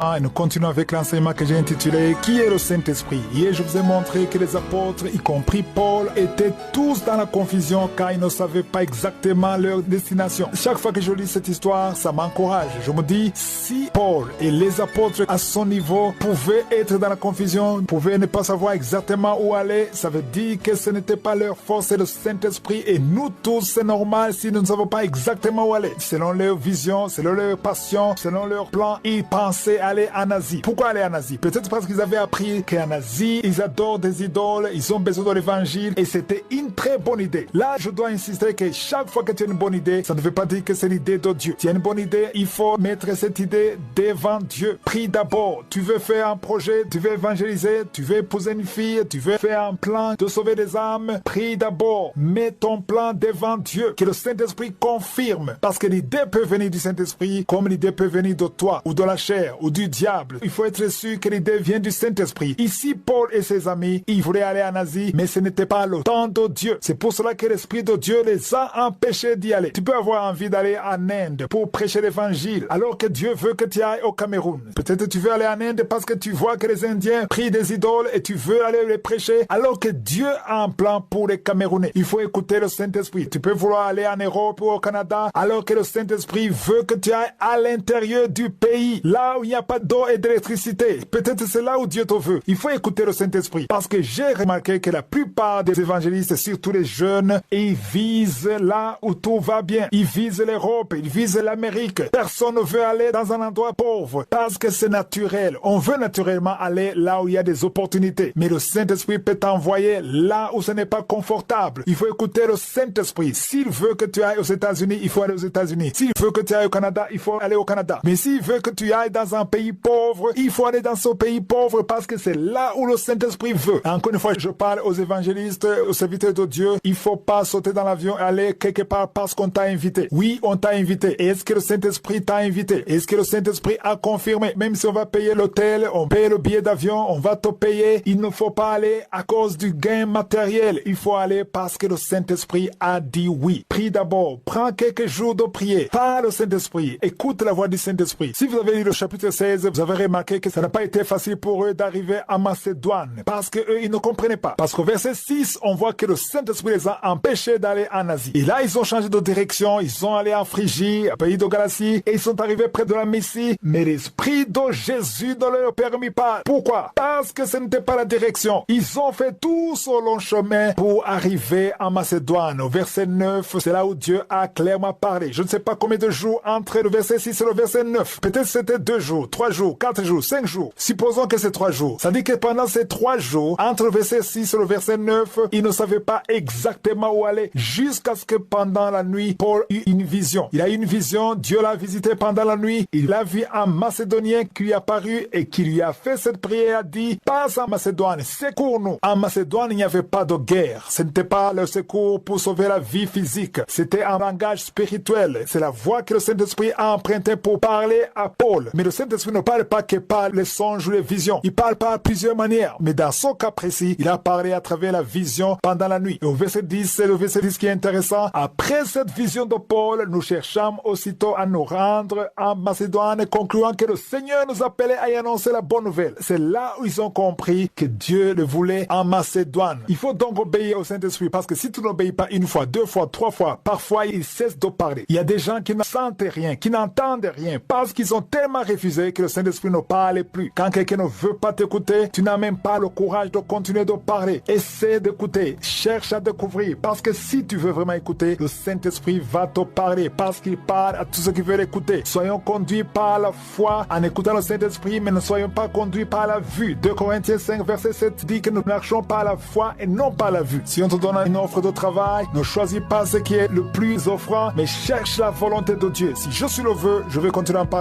Et nous continuons avec l'enseignement que j'ai intitulé « Qui est le Saint-Esprit ?» Hier, je vous ai montré que les apôtres, y compris Paul, étaient tous dans la confusion car ils ne savaient pas exactement leur destination. Chaque fois que je lis cette histoire, ça m'encourage. Je me dis, si Paul et les apôtres à son niveau pouvaient être dans la confusion, pouvaient ne pas savoir exactement où aller, ça veut dire que ce n'était pas leur force, c'est le Saint-Esprit. Et nous tous, c'est normal si nous ne savons pas exactement où aller. Selon leur vision, selon leur passion, selon leur plan, ils pensaient aller en Asie. Pourquoi aller en Asie? Peut-être parce qu'ils avaient appris qu'en Asie, ils adorent des idoles, ils ont besoin de l'évangile et c'était une très bonne idée. Là, je dois insister que chaque fois que tu as une bonne idée, ça ne veut pas dire que c'est l'idée de Dieu. Tu as une bonne idée, il faut mettre cette idée devant Dieu. Prie d'abord. Tu veux faire un projet, tu veux évangéliser, tu veux épouser une fille, tu veux faire un plan de sauver des âmes. Prie d'abord. Mets ton plan devant Dieu. Que le Saint-Esprit confirme. Parce que l'idée peut venir du Saint-Esprit comme l'idée peut venir de toi ou de la chair ou du diable. Il faut être sûr que l'idée vient du Saint-Esprit. Ici, Paul et ses amis, ils voulaient aller en Asie, mais ce n'était pas le temps de Dieu. C'est pour cela que l'Esprit de Dieu les a empêchés d'y aller. Tu peux avoir envie d'aller en Inde pour prêcher l'évangile, alors que Dieu veut que tu ailles au Cameroun. Peut-être tu veux aller en Inde parce que tu vois que les Indiens prient des idoles et tu veux aller les prêcher, alors que Dieu a un plan pour les Camerounais. Il faut écouter le Saint-Esprit. Tu peux vouloir aller en Europe ou au Canada, alors que le Saint-Esprit veut que tu ailles à l'intérieur du pays, là où il n'y a pas d'eau et d'électricité. Peut-être c'est là où Dieu te veut. Il faut écouter le Saint-Esprit. Parce que j'ai remarqué que la plupart des évangélistes, surtout les jeunes, ils visent là où tout va bien. Ils visent l'Europe, ils visent l'Amérique. Personne ne veut aller dans un endroit pauvre parce que c'est naturel. On veut naturellement aller là où il y a des opportunités. Mais le Saint-Esprit peut t'envoyer là où ce n'est pas confortable. Il faut écouter le Saint-Esprit. S'il veut que tu ailles aux États-Unis, il faut aller aux États-Unis. S'il veut que tu ailles au Canada, il faut aller au Canada. Mais s'il veut que tu ailles dans un pays pauvre, il faut aller dans ce pays pauvre parce que c'est là où le Saint-Esprit veut. Encore une fois, je parle aux évangélistes, aux serviteurs de Dieu. Il faut pas sauter dans l'avion et aller quelque part parce qu'on t'a invité. Oui, on t'a invité. Est-ce que le Saint-Esprit t'a invité? Est-ce que le Saint-Esprit a confirmé? Même si on va payer l'hôtel, on paye le billet d'avion, on va te payer. Il ne faut pas aller à cause du gain matériel. Il faut aller parce que le Saint-Esprit a dit oui. Prie d'abord. Prends quelques jours de prier. Parle au Saint-Esprit. Écoute la voix du Saint-Esprit. Si vous avez lu le chapitre 16, vous avez remarqué que ça n'a pas été facile pour eux d'arriver à Macédoine. Parce que eux, ils ne comprenaient pas. Parce qu'au verset 6, on voit que le Saint-Esprit les a empêchés d'aller en Asie. Et là, ils ont changé de direction. Ils sont allés en Phrygie, au pays de Galatie, et ils sont arrivés près de la Messie. Mais l'Esprit de Jésus ne leur permit pas. Pourquoi? Parce que ce n'était pas la direction. Ils ont fait tout sur long chemin pour arriver en Macédoine. Au verset 9, c'est là où Dieu a clairement parlé. Je ne sais pas combien de jours entre le verset 6 et le verset 9. Peut-être c'était 2 jours, 3 jours, 4 jours, 5 jours. Supposons que c'est 3 jours. Ça dit que pendant ces 3 jours, entre le verset 6 et le verset 9, ils ne savaient pas exactement où aller jusqu'à ce que pendant la nuit, Paul eut une vision. Il a eu une vision, Dieu l'a visité pendant la nuit. Il a vu un Macédonien qui lui est apparu et qui lui a fait cette prière, a dit, passe en Macédoine, secours-nous. En Macédoine, il n'y avait pas de guerre. Ce n'était pas le secours pour sauver la vie physique. C'était un langage spirituel. C'est la voix que le Saint-Esprit a empruntée pour parler à Paul. Mais le Saint-Esprit ne parle pas que par les songes ou les visions. Il parle par plusieurs manières. Mais dans son cas précis, il a parlé à travers la vision pendant la nuit. Et au verset 10, c'est le verset 10 qui est intéressant. Après cette vision de Paul, nous cherchâmes aussitôt à nous rendre en Macédoine, concluant que le Seigneur nous appelait à y annoncer la bonne nouvelle. C'est là où ils ont compris que Dieu le voulait en Macédoine. Il faut donc obéir au Saint-Esprit parce que si tu n'obéis pas une fois, 2 fois, 3 fois, parfois il cesse de parler. Il y a des gens qui ne sentent rien, qui n'entendent rien parce qu'ils ont tellement refusé que le Saint-Esprit ne parle plus. Quand quelqu'un ne veut pas t'écouter, tu n'as même pas le courage de continuer de parler. Essaie d'écouter, cherche à découvrir parce que si tu veux vraiment écouter, le Saint-Esprit va te parler parce qu'il parle à tous ceux qui veulent écouter. Soyons conduits par la foi en écoutant le Saint-Esprit, mais ne soyons pas conduits par la vue. 2 Corinthiens 5, verset 7 dit que nous marchons par la foi et non par la vue. Si on te donne une offre de travail, ne choisis pas ce qui est le plus offrant, mais cherche la volonté de Dieu. Si je suis le vœu, je vais continuer à en parler.